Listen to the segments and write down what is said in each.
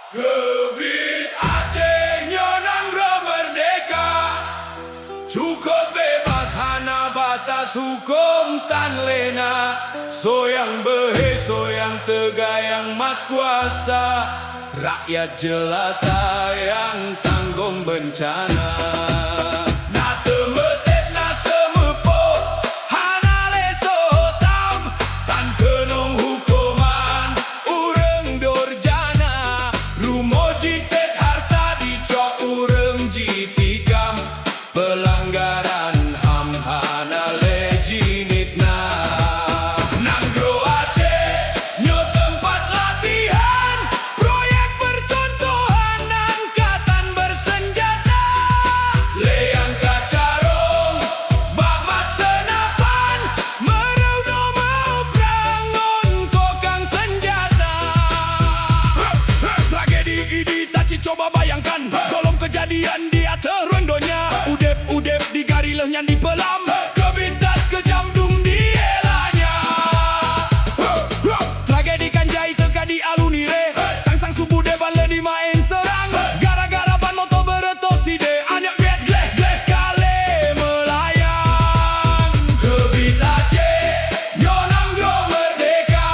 Ngebit Aceh nyonang merdeka, cukup bebas hana batas hukum tan lena. Soyang behe, soyang tegayang mat kuasa, rakyat jelata yang tanggung bencana. Pelanggaran HAM hana lejinitna. Nanggro Aceh nyo tempat latihan, proyek percontohan angkatan bersenjata. Leang kacarong, bakmat senapan, meraudo mau prangon kokang senjata. Tragedi ini tak coba bayangkan, tolong kejadian di atas rondonya. Udep digarileh nyan dipelam, kebitat kejam dung dielanya. Tragedi Kanjai teka di alunire, sang subuh deban le dimain serang. Gara-gara ban motor beretoside, anyak biat gleh kale melayang. Kebit Aceh nyonang merdeka,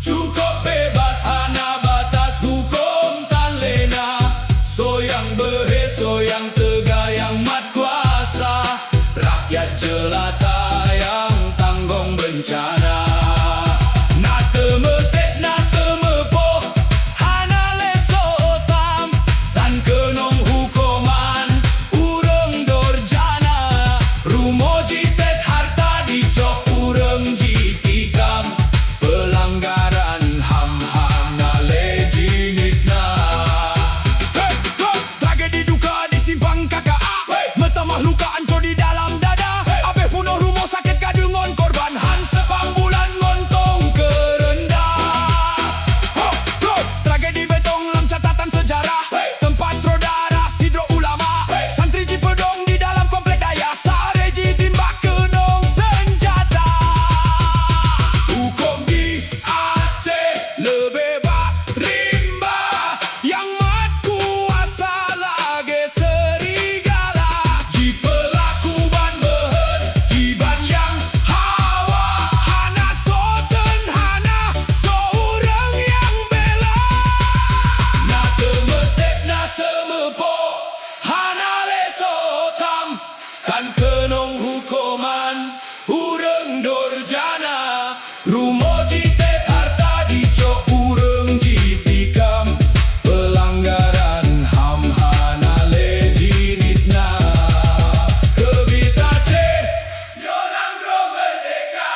cukup bebas hana batas hukum tan lena. Soyang behe, soyang tegayang mat kuasa, rakyat jelata yang tanggung bencana. Na temetek na semepoh, hana leso otam, tan kenong hukuman, ureng dorjana. Rumo jitet harta dicok, ureng jitikam, pelanggaran HAM hana lejinitna. Tragedi duka di simpang KKA, metamah luka ancur di dalam dada. Abeh punuh rumah sakit kadungon korban, han sepang bulan ngontong kerendah. Tragedi betong lam catatan sejarah, tempat rodara sidro ulama. Santri jipedong di dalam komplek daya, sareji timbak kenong senjata. Hukum di Aceh lebih rimba, yang mat kuasa lage serigala. Jipelaku ban behen, kiban yang hawa, hana soten hana seorang yang bela. Na temetek na semepoh, hana leso otam, kan kenong hukuman, ureng dorjana. Rumo jitet harta dicok, ureng jitikam, pelanggaran HAM hana lejinitna. Kebit Aceh nyonang merdeka,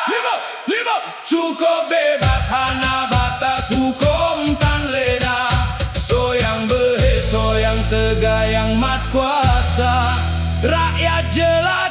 lima cukup bebas hana batas hukum tan lena. Soyang behe, soyang tegayang mat kuasa, rakyat jelata